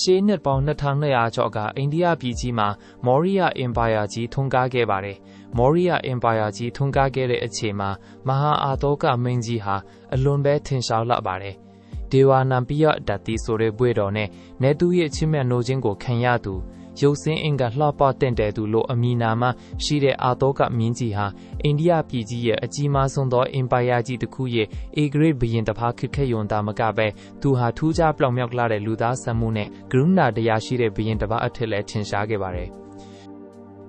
ရှေးနှစ်ပေါင်း2200ကျော်ကအိန္ဒိယပြည်ကြီးမှာမော်ရီယာအင်ပါယာကြီးထွန်းကားခဲ့ပါတယ်။မော်ရီယာအင်ပါယာကြီးထွန်းကားခဲ့တဲ့အချိန်မှာမဟာအာသောကမင်းကြီးဟာအလွန်ပဲထင်ရှားလာပါတယ်။ဒေဝနာပိယဓာတိဆိုတဲ့ဘွဲတော်နဲ့နေသူရဲ့ချစ်မြတ်နိုးခြင်းကိုခံရသူရုပ်စင်းအင်ကလှပတင့်တယ်သူလို့အမည်နာမရှိတဲ့အာသောကမင်းကြီးဟာအိန္ဒိယပြည်ကြီးရဲ့အကြီးမားဆုံးသောအင်ပါယာကြီးတစ်ခုရဲ့အေဂရိတ်ဘရင်တစ်ပါးခက်ခဲယွန်တာမကပဲသူဟာထူးခြားပြောင်မြောက်လာတဲ့လူသားဆံမှုနဲ့ကရုဏာတရားရှိတဲ့ဘရင်တစ်ပါးအထက်လည်းထင်ရှားခဲ့ပါတယ်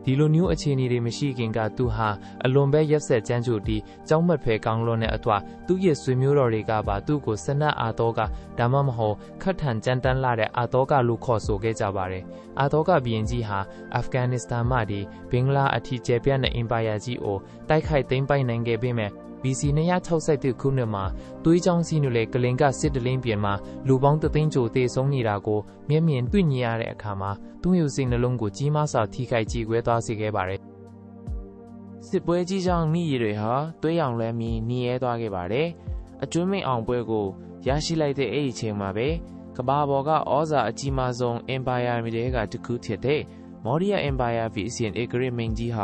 ဒီလိုမျိုးအခြေအနေတွေမရှိခင်ကသူဟာအလွန်ပဲရက်ဆက်ကြမ်းကြုတ်ပြီးကြောက်မက်ဖဲကောင်းလွန်တဲ့အထွာသူ့ရဲ့ဆွေမျိုးတော်တွေကပါသူ့ကိုစနတ်အာသောကဒါမှမဟုတ်ခတ်ထန်ကြမ်းတမ်းလာတဲ့အာသောကလို့ခေါ်ဆိုခဲ့ကြပါတယ်အာသောကဘီရင်ကြီးဟာအာဖဂန်နစ္စတန်မှဒီဘင်္ဂလားအထီးကျပြန့်တဲ့အင်ပါယာကြီးကိုတိုက်ခိုက်သိမ်းပိုက်နိုင်ခဲ့ပေမဲ့ BC 262ခုနှစ်မှာသွေးကြောင်းစီးနွယ်ကလင်ကစစ်တလင်းပြင်မှာလူပေါင်း3သိန်းကျော်သေဆုံးနေတာကိုမျက်မြင်တွေ့မြင်ရတဲ့အခါမှာသူ့ရုပ်စိတ်နှလုံးကိုကြီးမားစွာထိခိုက်ကြေကွဲသွားစေခဲ့ပါတယ်စစ်ပွဲကြီးကြောင့်မိရည်တွေဟာသွေးရောင်လွှမ်းပြီးနှီးရဲသွားခဲ့ပါတယ်အကျွမ်းမင်းအောင်ပွဲကိုရရှိလိုက်တဲ့အဲ့ဒီချိန်မှာပဲကမ္ဘာပေါ်ကဩဇာအကြီးမားဆုံးအင်ပါယာတွေကတစ်ခုဖြစ်တဲ့မော်ရီယာအင်ပါယာဗီစီယန်အေဂရစ်မင်းကြီးဟ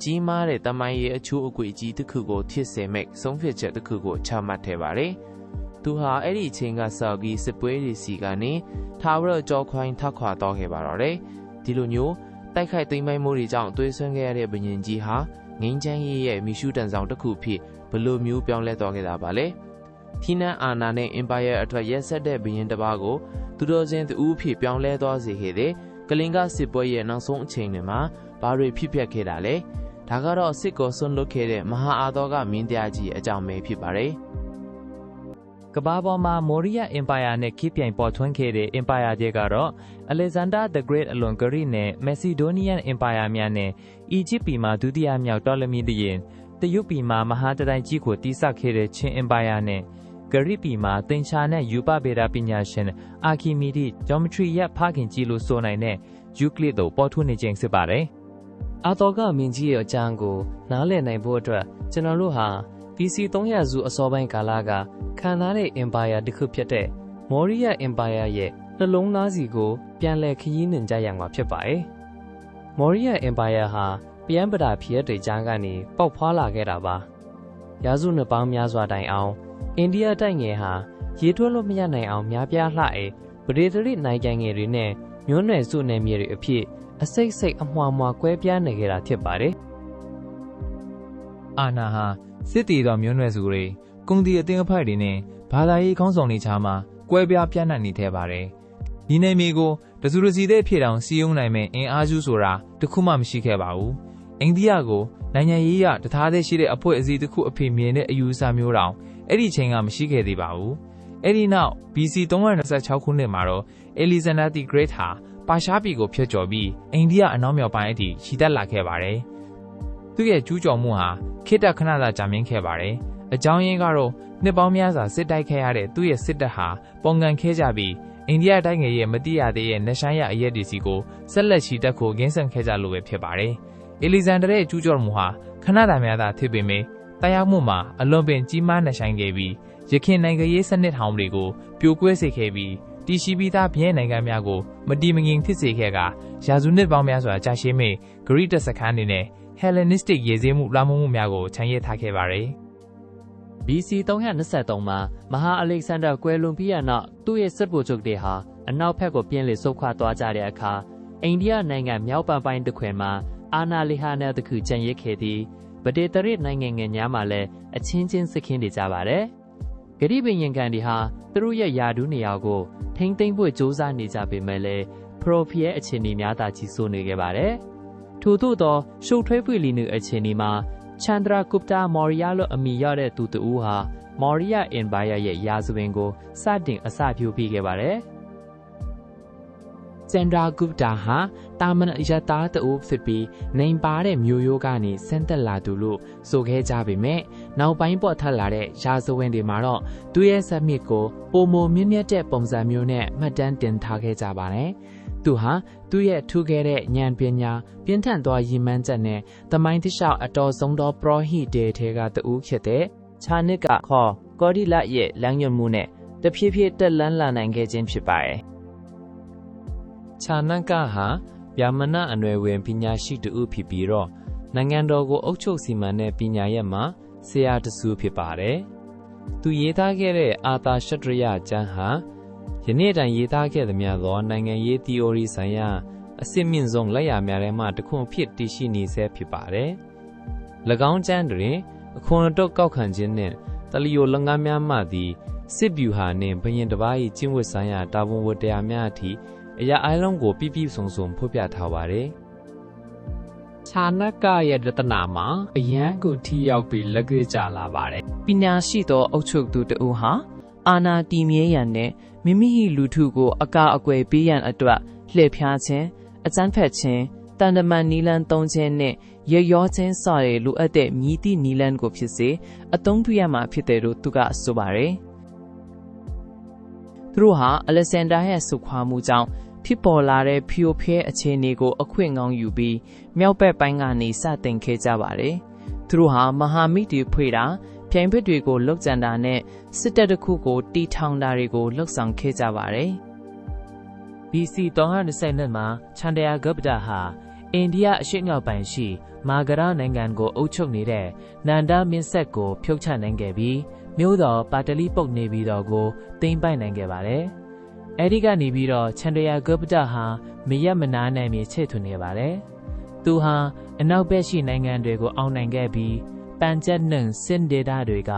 ာကြီးမားတဲ့တမိုင်းရဲ့အချိုးအကွေကြီးတစ်ခုကိုဖြစ်စေမဲ့ဆုံးဖြတ်ချက်တစ်ခုကိုချမှတ်ခဲ့ပါတယ်။သူဟာအဲ့ဒီအချိန်ကစပြီးစစ်ပွဲတွေစီကနေထာဝရကြောခွိုင်းထောက်ခွာတော့ခဲ့ပါတော့တယ်။ဒီလိုမျိုးတိုက်ခိုက်သိမ်းပိုက်မှုတွေကြောင့်သွေးဆွမ်းခဲ့ရတဲ့ဘုရင်ကြီးဟာငိမ့်ချမ်းရေးရဲ့မီရှုတန်ဆောင်တစ်ခုဖြစ်ဘလို့မျိုးပြောင်းလဲသွားခဲ့တာပါလေ။ထီနန်းအာနာနဲ့အင်ပါယာအတွက်ရက်ဆက်တဲ့ဘုရင်တစ်ပါးကိုသူတော်စင်သူဦးဖြစ်ပြောင်းလဲသွားစေခဲ့တဲ့ကလင်ကစစ်ပွဲရဲ့နောက်ဆုံးအချိန်တွေမှာဘာတွေဖြစ်ပျက်ခဲ့တာလဲ။ဒါကတော့စစ်ကိုဆွန့်လွတ်ခဲ့တဲ့မဟာအာသောကမင်းတရားကြီးအကြောင်းပဲဖြစ်ပါတယ်။ကမ္ဘာပေါ်မှာမော်ရီယာအင်ပါယာနဲ့ခိပြိုင်ပေါ်ထွန်းခဲ့တဲ့အင်ပါယာတွေကတော့ Alexander the Great အလွန်ဂရိနဲ့ Macedonian အင်ပါယာများနဲ့ Egypt ပြည်မှာဒုတိယမြောက်တော်လမီတရင်တရုတ်ပြည်မှာမဟာတတိုင်းကြီးကိုတည်ဆောက်ခဲ့တဲ့ချင်းအင်ပါယာနဲ့ဂရိပြည်မှာသင်္ချာနဲ့ယူပဗေဒပညာရှင်အာခီမီဒီ Geometry ရဲ့ဖခင်ကြီးလို့ဆိုနိုင်တဲ့ယူကလစ်တို့ပေါ်ထွန်းနေခြင်းဖြစ်ပါတယ်။အာသောကမင်းကြီးရဲ့အကြောင်းကိုနားလည်နိုင်ဖို့အတွက်ကျွန်တော်တို့ဟာ BC 300စုအစောပိုင်းကာလကခံစားတဲ့အင်ပါယာတစ်ခုဖြစ်တဲ့မော်ရီယာအင်ပါယာရဲ့နှလုံးသားစီကိုပြန်လည်ခရီးနှင်ကြရမှာဖြစ်ပါတယ်။မော်ရီယာအင်ပါယာဟာပြန်ပဒါဖြစ်တဲ့ကြားကနေပေါက်ဖွာလာခဲ့တာပါ။ရာစုနှစ်ပေါင်းများစွာတိုင်အောင်အိန္ဒိယတိုက်ငယ်ဟာရေထွက်လို့မရနိုင်အောင်များပြားလှတဲ့ပဒေသရိနိုင်ငံငယ်တွေနဲ့မျိုးနွယ်စုနယ်မြေတွေအဖြစ်အစိတ်စိတ်အမွှားမွှားကွဲပြားနေကြတာဖြစ်ပါတယ်။အာနာဟာစစ်တီတော်မျိုးနွယ်စုတွေကုံတီအသင်းအဖွဲ့တွေနဲ့ဘာသာရေးခေါင်းဆောင်တွေချာမှာကွဲပြားပြန့်နှံ့နေသေးပါတယ်။ဒီနယ်မြေကိုတစုတစည်းတဲ့ဖြစ်အောင်စီးယုံနိုင်မဲ့အင်အားစုဆိုတာတခုမှမရှိခဲ့ပါဘူး။အိန္ဒိယကိုနိုင်ငံရေးရတသားသေးရှိတဲ့အဖွဲ့အစည်းတစ်ခုအဖြစ်မြင်တဲ့အယူအဆမျိုးတောင်အဲ့ဒီချိန်ကမရှိခဲ့သေးပါဘူး။အဲ့ဒီနောက် BC 326ခုနှစ်မှာတော့ Alexander the Great ဟာပါရှားပြည်ကိုဖျက်ကျော်ပြီးအိန္ဒိယအနောက်မြောက်ပိုင်းအထိခြိတက်လာခဲ့ပါတယ်။သူ့ရဲ့ကျူးကျော်မှုဟာခေတ္တခဏသာကြာမြင့်ခဲ့ပါတယ်။အကြောင်းရင်းကတော့နှစ်ပေါင်းများစွာစစ်တိုက်ခဲ့ရတဲ့သူ့ရဲ့စစ်တပ်ဟာပုံကန်ခဲကြပြီးအိန္ဒိယတိုင်းငယ်ရဲ့မတိရသေးတဲ့နရှမ်းရအရက်ဒီစီကိုဆက်လက်ခြိတက်ကိုဂင်းဆန်ခဲ့ကြလို့ပဲဖြစ်ပါတယ်။အလီဇန်ဒာရဲ့ကျူးကျော်မှုဟာခဏတာများသာဖြစ်ပေမဲ့တရားမှုမှာအလွန်ပင်ကြီးမားနှဆိုင်ခဲ့ပြီးရခိုင်နိုင်ငံရေးစနစ်ထောင်တွေကိုပြိုကွဲစေခဲ့ပြီးတရှိပြီးသားပြည်နိုင်ငံများကိုမတီမငြိမ်ဖြစ်စေခဲ့ကရာစုနှစ်ပေါင်းများစွာကြာရှည်မဲ့ဂရိတက်စခန်းတွေနဲ့ Hellenistic ရေစည်းမှုလွှမ်းမိုးမှုများကိုခြံရည်ထားခဲ့ပါတယ်။ BC 323မှာမဟာအလက်ဆန်ဒါကွယ်လွန်ပြီးရနောက်သူ့ရဲ့စစ်ဗိုလ်ချုပ်တွေဟာအနောက်ဘက်ကိုပြင်းလည်ဆုတ်ခွာသွားကြတဲ့အခါအိန္ဒိယနိုင်ငံမြောက်ပိုင်းတစ်ခွင်မှာအာနာလီဟာနယ်တစ်ခုခြံရည်ခဲ့သည်ဗဒေတရစ်နိုင်ငံငယ်များမှာလည်းအချင်းချင်းစစ်ခင်းနေကြပါတယ်။ဂရိပင်ရင်ကန်တွေဟာသူတို့ရဲ့ယာဒူးနေရာကိုထိမ့်သိမ့်ဖို့စ조사နေကြပေမဲ့လည်းပရိုဖီရဲ့အခြေအနေများသာကြီးစိုးနေခဲ့ပါတယ်။ထို့သောရှုပ်ထွေးပွေလီနုအခြေအနေမှာချန်ဒရာဂုပတာမော်ရီယာလို့အမည်ရတဲ့သူတူဟာမော်ရီယာအင်ပါယာရဲ့ရာဇဝင်ကိုစတင်အစပြုပြီးခဲ့ပါတယ်။ချန်ဒရာဂုပတာဟာတာမန်အရတားတူဖြစ်ပြီးနိုင်ပါတဲ့မျိုးရိုးကနေဆင်းသက်လာသူလို့ဆိုခဲ့ကြပေမဲ့နောက်ပိုင်းပေါ်ထပ်လာတဲ့ရာဇဝင်တွေမှာတော့သူရဲ့ဇက်မြစ်ကိုပုံမမြင့်မြတ်တဲ့ပုံစံမျိုးနဲ့မှတ်တမ်းတင်ထားခဲ့ကြပါတယ်။သူဟာသူ့ရဲ့ထူးခဲ့တဲ့ဉာဏ်ပညာပြင်းထန်သောရည်မှန်းချက်နဲ့သမိုင်းတလျှောက်အတော်ဆုံးသောပရောဟိတေထဲကတူဖြစ်တဲ့ခြာနစ်ကခေါ်ကောဒီလရဲ့လမ်းညွှန်မှုနဲ့တဖြည်းဖြည်းတက်လန်းလာနိုင်ခဲ့ခြင်းဖြစ်ပါတယ်။ ချာနကဟာဗျာမနအနွယ်ဝင်ပညာရှိတူဖြစ်ပြီးတော့နိုင်ငံတော်ကိုအုပ်ချုပ်စီမံတဲ့ပညာရပ်မှာဆရာတဆူဖြစ်ပါတယ်။သူရေးသားခဲ့တဲ့အာသာရှတရကျမ်းဟာယနေ့တိုင်ရေးသားခဲ့သမျှသောနိုင်ငံရေး theory ဆိုင်ရာအစစ်မြင့်ဆုံးလက်ရာများထဲမှတစ်ခုဖြစ်တည်ရှိနေဆဲဖြစ်ပါတယ်။၎င်းကျမ်းတွင်အခွန်အတုတ်ကောက်ခံခြင်းနှင့်တလီယိုလုပ်ငန်းများမှသည်စစ်ဗျူဟာနှင့်ဘရင်တစ်ပါး၏ကျင့်ဝတ်ဆိုင်ရာတာဝန်ဝတ္တရားများအထိအရာအလုံးကိုပြည့်ပြည့်စုံစုံဖော်ပြထားပါတယ်။ချာနကရဲ့ရတနာမှာအရန်ကိုထိရောက်ပြီးလက်တွေ့ကြလာပါတယ်။ ပညာရှိသောအုပ်ချုပ်သူတဦးဟာအာဏာတည်မြဲရန်နှင့်မိမိ၏လူထုကိုအကာအကွယ်ပေးရန်အတွက်လှည့်ဖျားခြင်းအကြမ်းဖက်ခြင်းတန်တမန်နီလန်းသုံးခြင်းနှင့်ရရောခြင်းစတဲ့လိုအပ်တဲ့မြည်သည့်နီလန်းကိုဖြစ်စေအသုံးပြုရမှာဖြစ်တယ်လို့သူကဆိုပါတယ်။သူတို့ဟာအလက်ဇန်ဒါရဲ့ဆုခွာမှုကြောင့်ဖြစ်ပေါ်လာတဲ့ဖျို့ဖျဲအခြေအနေကိုအခွင့်ကောင်းယူပြီးမြောက်ဘက်ပိုင်းကနေစတင်ခဲ့ကြပါတယ်။သူတို့ဟာမဟာမိတ်တွေဖွဲ့တာပြိုင်ဘက်တွေကိုလှုပ်ကြံတာနဲ့စစ်တပ်တစ်ခုကိုတီထောင်တာတွေကိုလှုပ်ဆောင်ခဲ့ကြပါတယ်။ BC 322မှာချန်တရာဂပတာဟာအိန္ဒိယအရှေ့မြောက်ပိုင်းရှိမာဂရနိုင်ငံကိုအုပ်ချုပ်နေတဲ့နန္ဒမင်းဆက်ကိုဖြုတ်ချနိုင်ခဲ့ပြီးမြို့တော်ပါတလီပုတ်နေပြီးတော့ကိုသိမ်းပိုက်နိုင်ခဲ့ပါတယ်။အဲဒီကနေပြီးတော့ချန်တရာဂပတာဟာမရက်မနာနိုင်မြေချဲ့ထွင်နေပါတယ်။သူဟာအနောက်ဘက်ရှိနိုင်ငံတွေကိုအောင်နိုင်ခဲ့ပြီးပန်ဂျပ်နှင့်စင်ဒေတာတွေက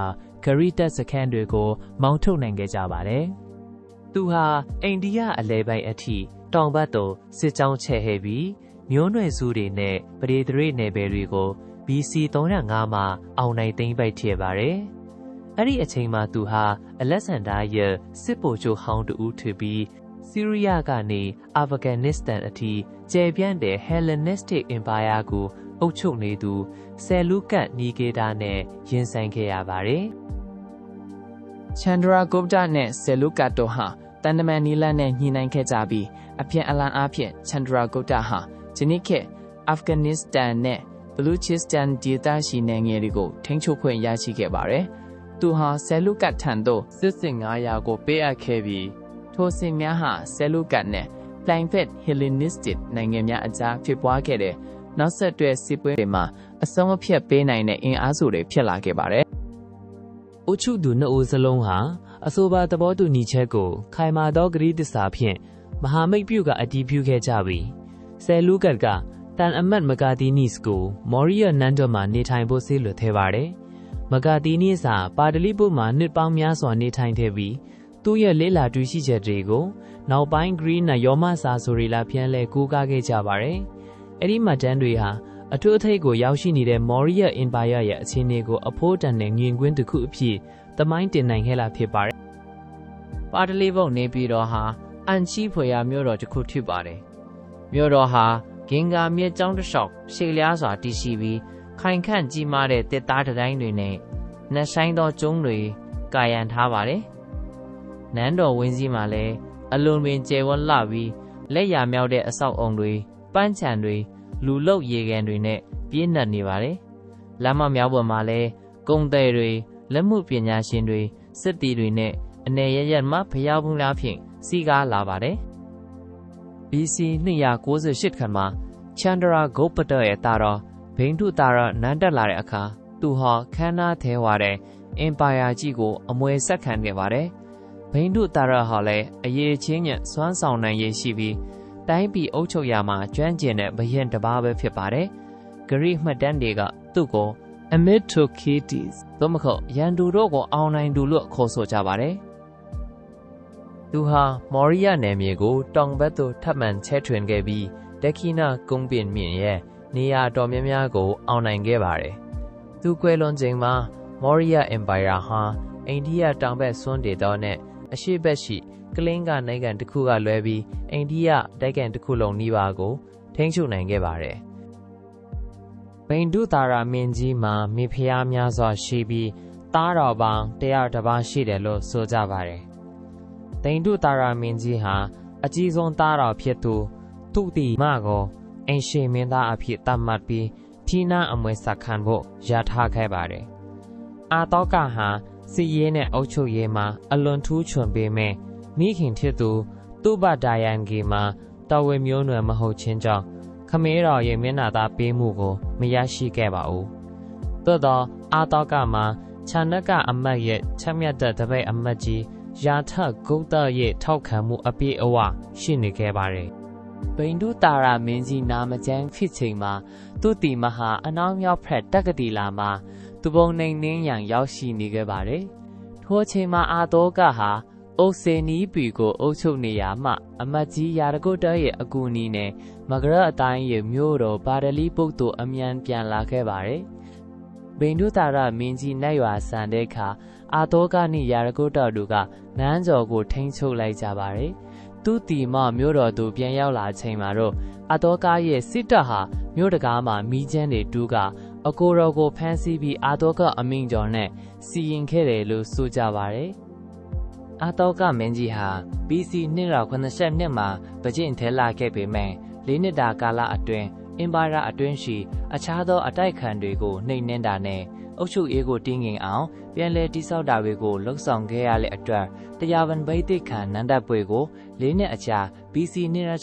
ဂရီတက်စခန်းတွေကိုမောင်းထုတ်နိုင်ခဲ့ကြပါတယ်။သူဟာအိန္ဒိယအလဲပိုင်းအထိတောင်ဘက်သို့စစ်ကြောင်းချဲ့ခဲ့ပြီးမျိုးနွယ်စုတွေနဲ့ပဒေသရိနယ်ပယ်တွေကို BC 305မှာအောင်နိုင်သိမ်းပိုက်ခဲ့ပါတယ်။အဲ့ဒီအချိန်မှာသူဟာအလက်ဆန်ဒါရဲ့စစ်ဗိုလ်ချုပ်ဟောင်းတူဦးထပြီးဆီးရီးယားကနေအာဖဂန်နစ္စတန်အထိကျယ်ပြန့်တဲ့ Hellenistic Empire ကိုအုပ်ချုပ်နေသူဆယ်လူကတ်နီဂေတာနဲ့ရင်ဆိုင်ခဲ့ရပါတယ်။ချန်ဒရာဂုပတာနဲ့ဆယ်လူကတ်တို့ဟာတန်တမန်နီလန်နဲ့ညှိနှိုင်းခဲ့ကြပြီးအပြန်အလှန်အားဖြင့်ချန်ဒရာဂုပတာဟာဂျနီခေအာဖဂန်နစ္စတန်နဲ့ဘလူချစ္စတန်ဒေသရှိနိုင်ငံတွေကိုထိန်းချုပ်ခွင့်ရရှိခဲ့ပါတယ်။သူဟာဆယ်လူကတ်ထံသို့စစ်စင်900ကိုပေးအပ်ခဲ့ပြီးထိုစစ်များဟာဆယ်လူကတ်နဲ့ပြိုင်ဖက် Hellenistic နိုင်ငံများအကြားဖြစ်ပွားခဲ့တဲ့နောက်ဆက်တွဲစစ်ပွဲတွေမှာအဆုံးအဖြတ်ပေးနိုင်တဲ့အင်အားစုတွေဖြစ်လာခဲ့ပါတယ်။အုတ်ချုပ်သူနှစ်ဦးစလုံးဟာအဆိုပါသဘောတူညီချက်ကိုခိုင်မာသောဂရုတစ္ဆာဖြင့်မဟာမိတ်ပြုကအတည်ပြုခဲ့ကြပြီးဆယ်လူကတ်ကတန်အမတ်မကာတီနီစ်ကိုမော်ရီယာနန်ဒိုမှာနေထိုင်ဖို့ဆေးလွှတ်ခဲ့ပါတယ်။မကာတီနီစ်ဟာပါတလီပုမှာနှစ်ပေါင်းများစွာနေထိုင်ခဲ့ပြီးသူ့ရဲ့လေးလာတွေ့ရှိချက်တွေကိုနောက်ပိုင်းဂရီးနဲ့ယောမစာဆိုရီလာပြန်လဲကူးကားခဲ့ကြပါတယ်။အဲ့ဒီမှတ်တမ်းတွေဟာအထူးအထိပ်ကိုရောက်ရှိနေတဲ့မော်ရီယာအင်ပါယာရဲ့အခြေအနေကိုအဖိုးတန်တဲ့ငြင်ကွင်းတစ်ခုအဖြစ်သမိုင်းတင်နိုင်ခဲ့လာဖြစ်ပါတယ်။ပါတလီပုနေပြီးတော့ဟာအန်ချီဖွေရမြို့တော်တစ်ခုဖြစ်ပါတယ်။မြို့တော်ဟာဂင်္ဂါမြစ်ကြောင်းတစ်လျှောက်ရှေ့လျားစွာတည်ရှိပြီးခိုင်ခန့်ကြီးမားတဲ့တစ်သားတိုင်းတွေနဲ့နှဆိုင်သောကျုံးတွေကာရန်ထားပါတယ်။နန်းတော်ဝင်းကြီးမှာလည်းအလွန်ပင်ကျယ်ဝန်းလှပြီးလက်ရမြောက်တဲ့အဆောက်အုံတွေပန်းချံတွေလူလုတ်ရေကန်တွေနဲ့ပြည့်နှက်နေပါတယ်။လမ်းမမြောက်ပေါ်မှာလည်းကုန်သည်တွေလက်မှုပညာရှင်တွေစစ်တီတွေနဲ့အနေရရမှဖျားဖုံးလားဖြင့်စီကားလာပါတယ်။ BC 298ခန့်မှာချန်ဒရာဂုပတာရဲ့တာတော်ဘိန္ဒုတာရနန်းတက်လာတဲ့အခါသူဟာခမ်းနားထဲဝါတဲ့အင်ပါယာကြီးကိုအမွေဆက်ခံခဲ့ပါတယ်။ဘိန္ဒုတာရဟာလည်းအရေးချင်းညစွမ်းဆောင်နိုင်ရရှိပြီးတိုင်းပြည်အုပ်ချုပ်ရာမှာကျွမ်းကျင်တဲ့ဘရင်တစ်ပါးပဲဖြစ်ပါတယ်။ဂရိမှတ်တမ်းတွေကသူ့ကို Amitokides သို့မဟုတ်ရန်သူတို့ကိုအောင်နိုင်သူလို့ခေါ်ဆိုကြပါတယ်။သူဟာမော်ရီယာနယ်မြေကိုတောင်ဘက်သို့ထပ်မံချဲ့ထွင်ခဲ့ပြီးဒက္ခိဏကုန်းပင်မြင့်ရဲ့နေရာတော်များများကိုအောင်နိုင်ခဲ့ပါတယ်။သူကွယ်လွန်ချိန်မှာမော်ရီယာအင်ပါယာဟာအိန္ဒိယတောင်ဘက်စွန်းဒေသနဲ့အရှေ့ဘက်ရှိကလင်းကနိုင်ငံတစ်ခုကလွဲပြီးအိန္ဒိယတိုက်ကန်တစ်ခုလုံးနီးပါးကိုထိန်းချုပ်နိုင်ခဲ့ပါတယ်။ဘိန္ဒုတာရမင်းကြီးမှာမိဖုရားများစွာရှိပြီးသားတော်ပေါင်း100ပါးရှိတယ်လို့ဆိုကြပါတယ်။ဘိန္ဒုတာရမင်းကြီးဟာအကြီးဆုံးသားတော်ဖြစ်သူတိမကိုအင်ရှင်မင်းသားအဖြစ်သတ်မှတ်ပြီးဌိနအမွေဆက်ခံဖို့ရထားခဲ့ပါတယ်။အာတောကဟာစစ်ရေးနဲ့အုပ်ချုပ်ရေးမှာအလွန်ထူးချွန်ပေမဲ့မိခင်ဖြစ်သူဘဒါယန်ဂီမှာ တော်ဝေမျိုးနွယ်မဟုတ်ချင်းကြောင့်ခမေးတော်ရဲ့မျက်နှာသားပေးမှုကိုမရရှိခဲ့ပါဘူးသို့သောအာတောကမှာခြံနက်ကအမတ်ရဲ့ချက်မြတ်တဲ့တပည့်အမတ်ကြီးယာထဂုတ်တရဲ့ထောက်ခံမှုအပြည့်အဝရှိနေခဲ့ပါတယ်ဘိန္ဒုတာရမင်းကြီးနာမကျန်းဖြစ်ချိန်မှာသူတီမဟာအနောက်မြောက်ဖက်တက္ကတိလာမှာသူပုံနှိမ်နှင်းရန်ရောက်ရှိနေခဲ့ပါတယ်ထိုအချိန်မှာအာတောကဟာအုတ်စေနီးပီကိုအုပ်ချုပ်နေရမှအမတ်ကြီးယာရဂုတ်တရဲ့အကူအညီနဲ့မဂရအတိုင်းရဲ့မြို့တော်ပါဒလီပုတ်တို့အမြန်ပြန်လာခဲ့ပါတယ်ဘိန္ဒုတာရမင်းကြီးနတ်ရွာဆန်တဲ့အခါအာတောကနှင့်ယာရဂုတ်တတို့ကနန်းကျော်ကိုထိန်းချုပ်လိုက်ကြပါတယ်သူတီမမြို့တော်သူပြန်ရောက်လာချိန်မှာတော့အာတောကရဲ့စစ်တပ်ဟာမြို့တကားမှာမီးချမ်းတွေတူးကအကိုတော်ကိုဖမ်းဆီးပြီးအာတောကအမိန့်ကျော်နဲ့စီရင်ခဲ့တယ်လို့ဆိုကြပါတယ်အာတောကမင်းကြီးဟာ BC 1982မှာဗကြင့်ထဲလာခဲ့ပေမဲ့၄နှစ်တာကာလအတွင်းအင်ပါယာအတွင်းရှိအခြားသောအတိုက်ခံတွေကိုနှိမ်နင်းတာနဲ့အုပ်ချုပ်ရေးကိုတင်းငင်အောင်ပြန်လည်တိစောက်တာတွေကိုလှုပ်ဆောင်ခဲ့ရတဲ့အတွက်တရားဝင်ဗိသိက်ခံနန္ဒပွဲကို၄နှစ်အကြာ BC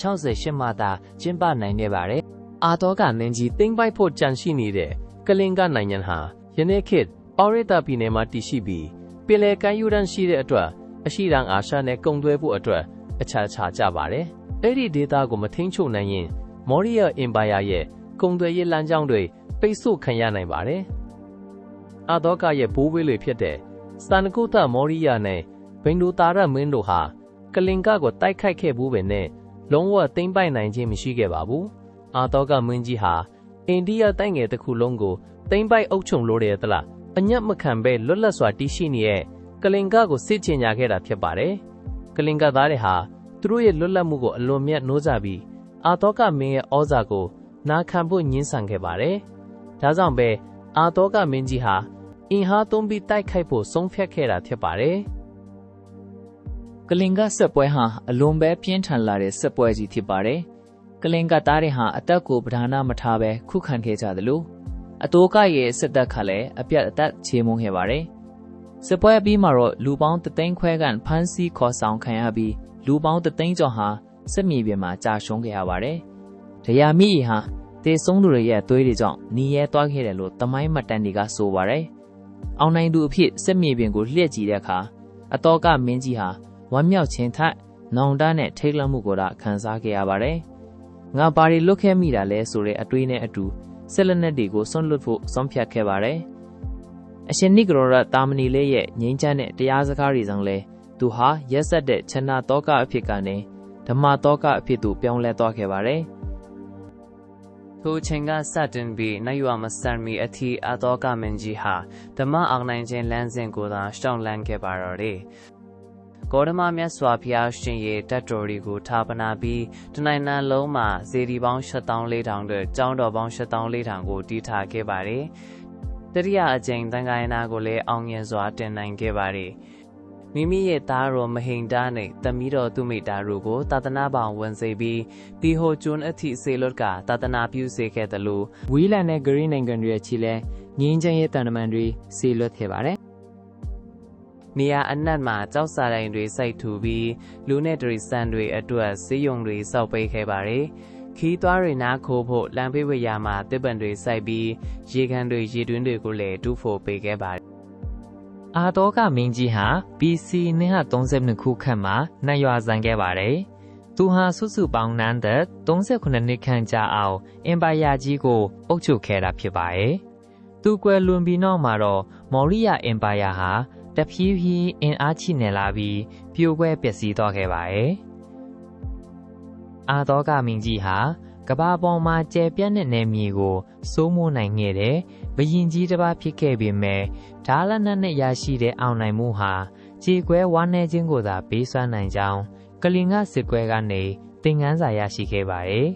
1968မှာသာကျင်းပနိုင်ခဲ့ပါတယ်။အာတောကမင်းကြီးသိမ်းပိုက်ဖို့ကြံရှိနေတဲ့ကလင်ကနိုင်ငံဟာယနေ့ခေတ်အော်ရတာပြည်နယ်မှာတည်ရှိပြီးပင်လယ်ကမ်းရိုးတန်းရှိတဲ့အတွက်အရှိတောင်အာရှနဲ့ကုန်သွယ်ဖို့အတွက်အခြားခြားကြပါတယ်။အဲ့ဒီဒေသကိုမထိန်းချုပ်နိုင်ရင်မော်ရီယာအင်ပါယာရဲ့ကုန်သွယ်ရေးလမ်းကြောင်းတွေပိတ်ဆို့ခံရနိုင်ပါတယ်။အာတောကရဲ့ဘိုးဘေးတွေဖြစ်တဲ့စတန်ကုသမော်ရီယာနဲ့ဘိန္ဒူတာရမင်းတို့ဟာကလင်ကကိုတိုက်ခိုက်ခဲ့ဘူးပဲနဲ့လုံးဝသိမ်းပိုက်နိုင်ခြင်းမရှိခဲ့ပါဘူး။အာတောကမင်းကြီးဟာအိန္ဒိယတိုင်းငယ်တစ်ခုလုံးကိုသိမ်းပိုက်အုပ်ချုပ်လို့ရသလားအညံ့မခံပဲလွတ်လပ်စွာတည်ရှိနေတဲ့ကလင်ကကိုစစ်ချင်ညာခဲ့တာဖြစ်ပါတယ်။ကလင်ကသားတွေဟာသူတို့ရဲ့လွတ်လပ်မှုကိုအလွန်မြတ်နိုးကြပြီးအာတောကမင်းရဲ့ဩဇာကိုနာခံဖို့ညှင်းဆန်ခဲ့ပါတယ်။ဒါကြောင့်ပဲအာတောကမင်းကြီးဟာအင်ဟာသုံးပြီးတိုက်ခိုက်ဖို့ဆုံးဖြတ်ခဲ့တာဖြစ်ပါတယ်။ကလင်ကစစ်ပွဲဟာအလွန်ပဲပြင်းထန်လာတဲ့စစ်ပွဲကြီးဖြစ်ပါတယ်။ကလင်ကသားတွေဟာအသက်ကိုပဓာနမထားပဲခုခံခဲ့ကြသလိုအတိုးကရဲ့စစ်တပ်ကလည်းအပြတ်အသက်ချေမှုန်းခဲ့ပါတယ်။စစ်ပွဲပြီးမှတော့လူပေါင်း3သိန်းခွဲခန့်ဖမ်းဆီးခေါ်ဆောင်ခံရပြီးလူပေါင်း3သိန်းကျော်ဟာစစ်မြေပြင်မှာကြာရှုံးခဲ့ရပါတယ်။တရားမိဟာတေဆုံးသူတွေရဲ့သွေးတွေကြောင့်หนีရဲသွားခဲ့တယ်လို့တမိုင်းမှတ်တမ်းတွေကဆိုပါတယ်။အောင်နိုင်သူအဖြစ်စစ်မြေပြင်ကိုလှည့်ကြည့်တဲ့အခါအတော်ကမင်းကြီးဟာဝမ်းမြောက်ခြင်းထက်နောင်တနဲ့ထိတ်လန့်မှုကိုသာခံစားခဲ့ရပါတယ်။ငါဘာတွေလွတ်ခဲ့မိတာလဲဆိုတဲ့အတွေးနဲ့အတူဆက်လက်နက်တွေကိုဆွန့်လွတ်ဖို့ဆုံးဖြတ်ခဲ့ပါတယ်။အရှင်နိဂရောရတာမဏီလေးရဲ့ငြိမ်းချမ်းတဲ့တရားစကားတွေကြောင့်လဲသူဟာရက်ဆက်တဲ့ချနာတောကအဖြစ်ကနေဓမ္မတောကအဖြစ်သို့ပြောင်းလဲသွားခဲ့ပါတယ်။ထိုချိန်ကစတင်ပြီးနိုင်ရွာမစံမီအထီအာတောကမင်းကြီးဟာဓမ္မအောင်နိုင်ခြင်းလမ်းစဉ်ကိုသာရှောင်လန်းခဲ့ပါတော့တယ်။ဂေါတမမြတ်စွာဘုရားရှင်ရဲ့တတ်တော်တွေကိုဌာပနာပြီးတနိုင်ငံလုံးမှာစေတီပေါင်း74,000တဲ့ကျောင်းတော်ပေါင်း74,000ကိုတည်ထားခဲ့ပါတယ်။တတိယအကြိမ်သံဃာယနာကိုလည်းအောင်မြင်စွာတင်နိုင်ခဲ့ပါတယ်။မိမိရဲ့သားတော်မဟိန်တားနဲ့သမီးတော်သူမိတာတို့ကိုသာသနာ့ဘောင်ဝင်စေပြီးဒီဟိုကျွန်းအထိစေလွတ်ကသာသနာပြုစေခဲ့တယ်လို့ဝီလန်နဲ့ဂရီနိုင်ငံတွေချီလဲငင်းချင်ရဲ့တန်တမန်တွေစေလွတ်ခဲ့ပါတယ်။နေရာအနှံ့မှာကြောက်စာတိုင်တွေစိုက်ထူပြီးလူနဲ့တရီစံတွေအတွက်စေယုံတွေစောက်ပေးခဲ့ပါတယ်။ခီးသွားတွေနားခိုးဖို့လမ်းဖေးဝရမှာတစ်ပံတွေစိုက်ပြီးရေခမ်းတွေရေတွင်းတွေကိုလည်းတူးဖို့ပေးခဲ့ပါတယ်။အာတောကမင်းကြီးဟာ BC 232ခုခန့်မှာနတ်ရွာဇန်ခဲ့ပါတယ်။သူဟာစုစုပေါင်းနန်းသက်38နှစ်ခန့်ကြာအောင်အင်ပါယာကြီးကိုအုပ်ချုပ်ခဲ့တာဖြစ်ပါတယ်။သူကွယ်လွန်ပြီးနောက်မှာတော့မော်ရီယာအင်ပါယာဟာတဖြည်းဖြည်းအင်အားချိနေလာပြီးပြိုကွဲပျက်စီးသွားခဲ့ပါတယ်။အာတောကမင်းကြီးဟာကမ္ဘာပေါ်မှာကျယ်ပြန့်တဲ့နယ်မြေကိုစိုးမိုးနိုင်ခဲ့တဲ့ဘုရင်ကြီးတစ်ပါးဖြစ်ခဲ့ပေမဲ့ဓာလနနဲ့ရရှိတဲ့အောင်နိုင်မှုဟာကြေကွဲဝါနေခြင်းကိုသာပေးစွမ်းနိုင်ကြောင်းကလင်ကစစ်ကွဲကနေသင်ခန်းစာရရှိခဲ့ပါတယ်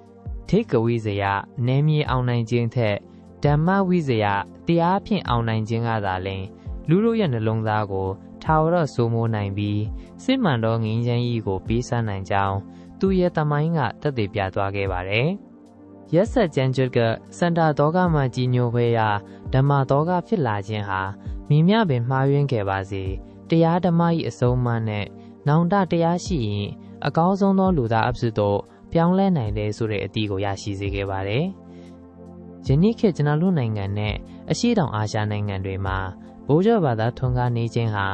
။ထိတ်ကဝိဇယနယ်မြေအောင်နိုင်ခြင်းထက်ဓမ္မဝိဇယတရားဖြင့်အောင်နိုင်ခြင်းကသာလျှင်လူတို့ရဲ့နှလုံးသားကိုထာဝရစိုးမိုးနိုင်ပြီးစစ်မှန်သောငြိမ်းချမ်းရေးကိုပေးစွမ်းနိုင်ကြောင်းသူရဲ့တမိုင်းကသက်သေပြသွားခဲ့ပါတယ်။ရက်ဆက်ကျမ်းကျွတ်ကစန္ဒာတော်ကမှကြီးညိုခွဲရာဓမ္မတော်ကဖြစ်လာခြင်းဟာမြင်မြပင်မှားယွင်းခဲ့ပါစေတရားဓမ္မ၏အဆုံးအမနဲ့နောင်တတရားရှိရင်အကောင်းဆုံးသောလူသားအဖြစ်သို့ ပြောင်းလဲနိုင်တယ်ဆိုတဲ့အသည့်ကိုရရှိစေခဲ့ပါတယ်။ယနေ့ခေတ်ကျွန်တော်တို့နိုင်ငံနဲ့အရှေ့တောင်အာရှနိုင်ငံတွေမှာဗုဒ္ဓဘာသာထွန်းကားနေခြင်းဟာ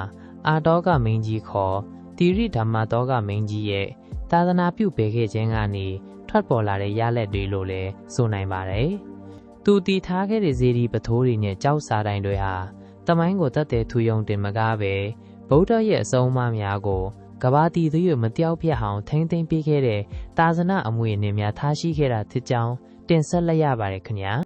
အာတောကမင်းကြီးခေါ်တိရိဓမ္မတောကမင်းကြီးရဲ့သာသနာပြုပေးခဲ့ခြင်းကနေထွက်ပေါ်လာတဲ့ရလဒ်တွေလို့လည်းဆိုနိုင်ပါတယ်။သူတည်ထားခဲ့တဲ့ဇေဒီပထိုးတွေနဲ့ကြောက်စာတိုင်တွေဟာတမိုင်းကိုတတ်တဲ့ထူယုံတင်မကားပဲဗုဒ္ဓရဲ့အဆုံးအမများကိုကဘာတီသူရမတယောက်ပြက်အောင်ထိမ့်သိမ့်ပေးခဲ့တဲ့သာသနာအမွေအနှစ်များထားရှိခဲ့တာဖြစ်ကြောင်းတင်ဆက်လိုက်ရပါတယ်ခင်ဗျာ။